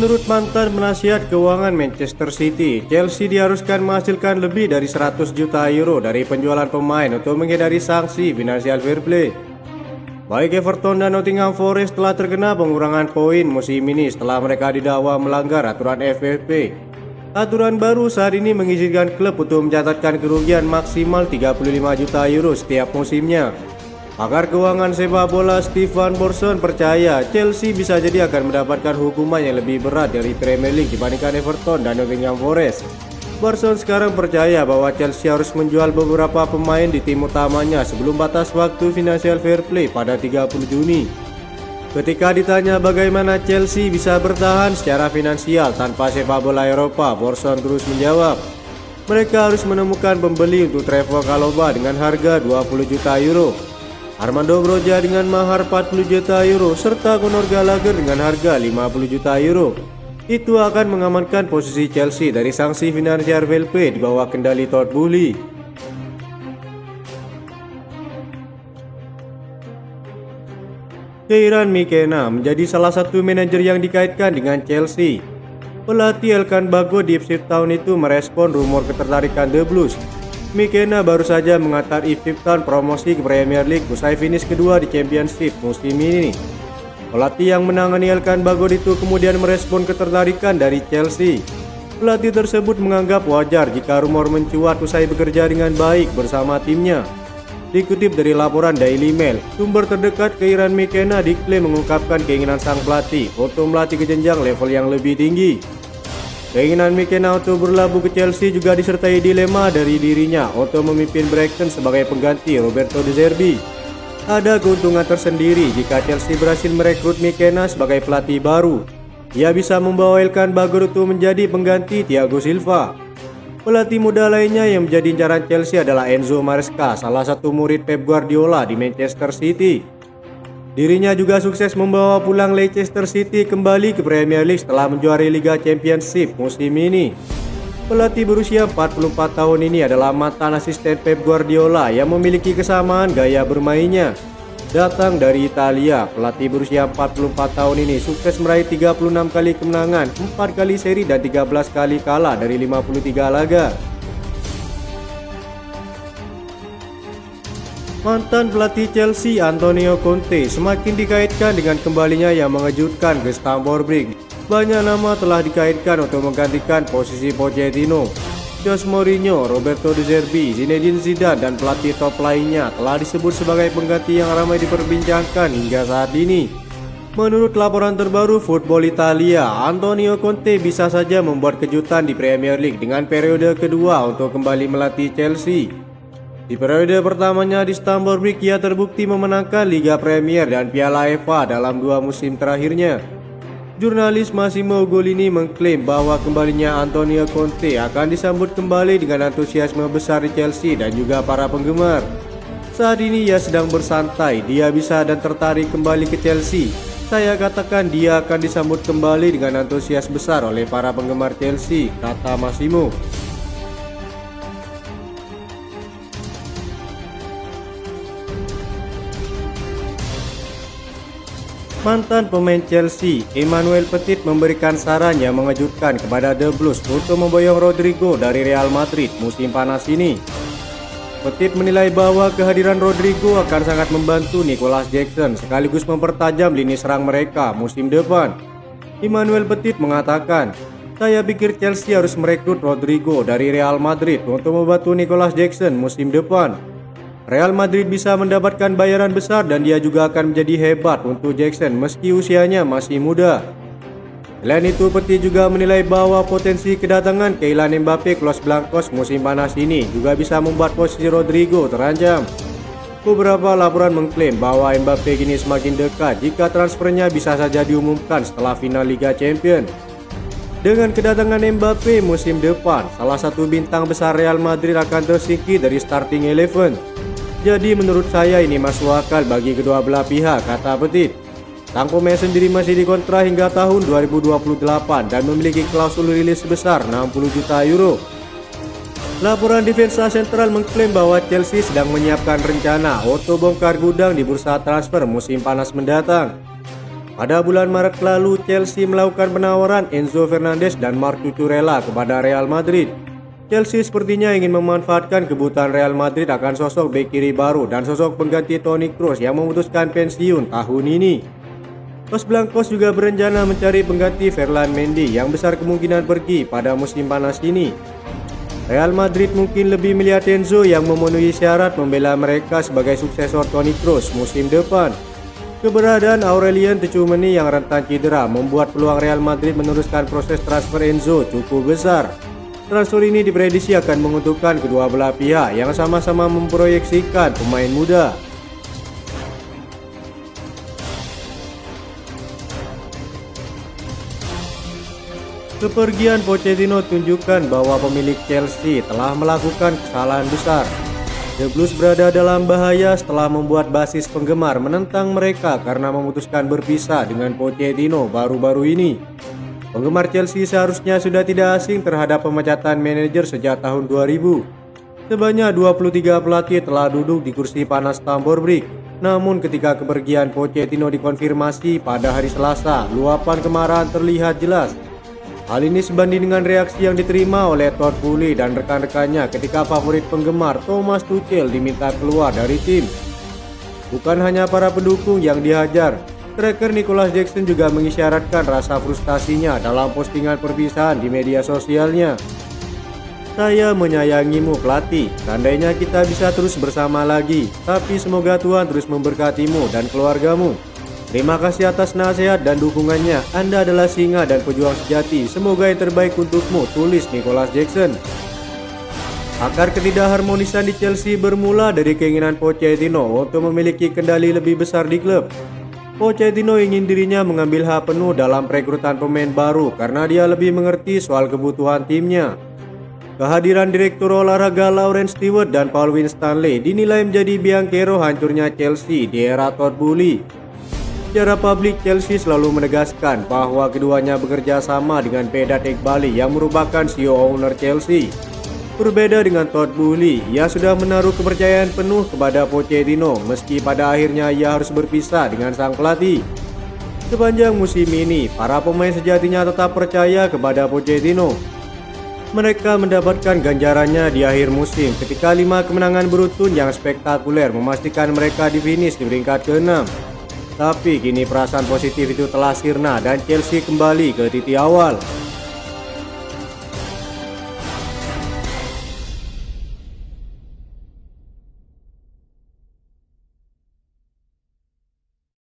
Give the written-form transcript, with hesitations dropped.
Menurut mantan penasihat keuangan Manchester City, Chelsea diharuskan menghasilkan lebih dari 100 juta euro dari penjualan pemain untuk menghindari sanksi Financial Fair Play. Baik Everton dan Nottingham Forest telah terkena pengurangan poin musim ini setelah mereka didakwa melanggar aturan FFP. Aturan baru saat ini mengizinkan klub untuk mencatatkan kerugian maksimal 35 juta euro setiap musimnya. Pakar keuangan sepak bola Stefan Borson percaya Chelsea bisa jadi akan mendapatkan hukuman yang lebih berat dari Premier League dibandingkan Everton dan Nottingham Forest. Borson sekarang percaya bahwa Chelsea harus menjual beberapa pemain di tim utamanya sebelum batas waktu Financial Fair Play pada 30 Juni. Ketika ditanya bagaimana Chelsea bisa bertahan secara finansial tanpa sepak bola Eropa, Borson terus menjawab, mereka harus menemukan pembeli untuk Trevoh Chalobah dengan harga 20 juta euro. Armando Broja dengan mahar 40 juta euro serta Conor Gallagher dengan harga 50 juta euro. Itu akan mengamankan posisi Chelsea dari sanksi Financial Fair Play di bawah kendali Todd Boehly. Kieran McKenna menjadi salah satu manajer yang dikaitkan dengan Chelsea. Pelatih Elkan Bagot di Ipswich Town itu merespon rumor ketertarikan The Blues. McKenna baru saja mengantar Ipswich Town promosi ke Premier League usai finish kedua di Championship musim ini. Pelatih yang menangani Elkan Bagot itu kemudian merespon ketertarikan dari Chelsea. Pelatih tersebut menganggap wajar jika rumor mencuat usai bekerja dengan baik bersama timnya. Dikutip dari laporan Daily Mail, sumber terdekat Kieran McKenna diklaim mengungkapkan keinginan sang pelatih untuk melatih ke jenjang level yang lebih tinggi. Keinginan McKenna untuk berlabuh ke Chelsea juga disertai dilema dari dirinya untuk memimpin Brighton sebagai pengganti Roberto De Zerbi. Ada keuntungan tersendiri jika Chelsea berhasil merekrut McKenna sebagai pelatih baru. Ia bisa membawa Elkan Bagot untuk menjadi pengganti Thiago Silva. Pelatih muda lainnya yang menjadi incaran Chelsea adalah Enzo Maresca, salah satu murid Pep Guardiola di Manchester City. Dirinya juga sukses membawa pulang Leicester City kembali ke Premier League setelah menjuarai Liga Championship musim ini. Pelatih berusia 44 tahun ini adalah mantan asisten Pep Guardiola yang memiliki kesamaan gaya bermainnya. Datang dari Italia, pelatih berusia 44 tahun ini sukses meraih 36 kali kemenangan, 4 kali seri dan 13 kali kalah dari 53 laga. Mantan pelatih Chelsea Antonio Conte semakin dikaitkan dengan kembalinya yang mengejutkan ke Stamford Bridge. Banyak nama telah dikaitkan untuk menggantikan posisi Pochettino. Jose Mourinho, Roberto De Zerbi, Zinedine Zidane dan pelatih top lainnya telah disebut sebagai pengganti yang ramai diperbincangkan hingga saat ini. Menurut laporan terbaru Football Italia, Antonio Conte bisa saja membuat kejutan di Premier League dengan periode kedua untuk kembali melatih Chelsea. Di periode pertamanya di Stamford Bridge, ia terbukti memenangkan Liga Premier dan Piala FA dalam 2 musim terakhirnya. Jurnalis Massimo Golini mengklaim bahwa kembalinya Antonio Conte akan disambut kembali dengan antusiasme besar di Chelsea dan juga para penggemar. Saat ini ia sedang bersantai, dia bisa dan tertarik kembali ke Chelsea. Saya katakan dia akan disambut kembali dengan antusias besar oleh para penggemar Chelsea, kata Massimo. Mantan pemain Chelsea, Emmanuel Petit memberikan saran yang mengejutkan kepada The Blues untuk memboyong Rodrigo dari Real Madrid musim panas ini. Petit menilai bahwa kehadiran Rodrigo akan sangat membantu Nicolas Jackson sekaligus mempertajam lini serang mereka musim depan. Emmanuel Petit mengatakan, "Saya pikir Chelsea harus merekrut Rodrigo dari Real Madrid untuk membantu Nicolas Jackson musim depan. Real Madrid bisa mendapatkan bayaran besar dan dia juga akan menjadi hebat untuk Jackson meski usianya masih muda." Selain itu, Petit juga menilai bahwa potensi kedatangan Kylian Mbappe ke Los Blancos musim panas ini juga bisa membuat posisi Rodrigo terancam. Beberapa laporan mengklaim bahwa Mbappe kini semakin dekat jika transfernya bisa saja diumumkan setelah final Liga Champions. Dengan kedatangan Mbappe musim depan, salah satu bintang besar Real Madrid akan tersingkir dari starting 11. Jadi menurut saya ini masuk akal bagi kedua belah pihak, kata Petit. Sang pemain sendiri masih dikontrak hingga tahun 2028 dan memiliki klausul rilis sebesar 60 juta euro. Laporan Defensa Central mengklaim bahwa Chelsea sedang menyiapkan rencana untuk bongkar gudang di bursa transfer musim panas mendatang. Pada bulan Maret lalu, Chelsea melakukan penawaran Enzo Fernandez dan Marc Cucurella kepada Real Madrid. Chelsea sepertinya ingin memanfaatkan kebutuhan Real Madrid akan sosok bek kiri baru dan sosok pengganti Toni Kroos yang memutuskan pensiun tahun ini. Los Blancos juga berencana mencari pengganti Ferland Mendy yang besar kemungkinan pergi pada musim panas ini. Real Madrid mungkin lebih melihat Enzo yang memenuhi syarat membela mereka sebagai suksesor Toni Kroos musim depan. Keberadaan Aurelien Tchouameni yang rentan cedera membuat peluang Real Madrid meneruskan proses transfer Enzo cukup besar. Transfer ini diprediksi akan menguntungkan kedua belah pihak yang sama-sama memproyeksikan pemain muda. Kepergian Pochettino tunjukkan bahwa pemilik Chelsea telah melakukan kesalahan besar. The Blues berada dalam bahaya setelah membuat basis penggemar menentang mereka karena memutuskan berpisah dengan Pochettino baru-baru ini. Penggemar Chelsea seharusnya sudah tidak asing terhadap pemecatan manajer sejak tahun 2000. Sebanyak 23 pelatih telah duduk di kursi panas Stamford Bridge. Namun ketika kepergian Pochettino dikonfirmasi pada hari Selasa, luapan kemarahan terlihat jelas. Hal ini sebanding dengan reaksi yang diterima oleh Todd Boehly dan rekan-rekannya ketika favorit penggemar Thomas Tuchel diminta keluar dari tim. Bukan hanya para pendukung yang dihajar, striker Nicolas Jackson juga mengisyaratkan rasa frustasinya dalam postingan perpisahan di media sosialnya. "Saya menyayangimu pelatih, seandainya kita bisa terus bersama lagi, tapi semoga Tuhan terus memberkatimu dan keluargamu. Terima kasih atas nasihat dan dukungannya. Anda adalah singa dan pejuang sejati. Semoga yang terbaik untukmu," tulis Nicolas Jackson. Akar ketidakharmonisan di Chelsea bermula dari keinginan Pochettino untuk memiliki kendali lebih besar di klub. Pochettino ingin dirinya mengambil hak penuh dalam perekrutan pemain baru karena dia lebih mengerti soal kebutuhan timnya. Kehadiran Direktur Olahraga Lawrence Stewart dan Paul Winstanley dinilai menjadi biang kerok hancurnya Chelsea di era Todd Boehly. Secara publik, Chelsea selalu menegaskan bahwa keduanya bekerja sama dengan Vedat Iqbali yang merupakan CEO owner Chelsea. Berbeda dengan Todd Boehly, ia sudah menaruh kepercayaan penuh kepada Pochettino meski pada akhirnya ia harus berpisah dengan sang pelatih. Sepanjang musim ini, para pemain sejatinya tetap percaya kepada Pochettino. Mereka mendapatkan ganjarannya di akhir musim ketika 5 kemenangan beruntun yang spektakuler memastikan mereka di finish di peringkat ke-6. Tapi kini perasaan positif itu telah sirna dan Chelsea kembali ke titik awal.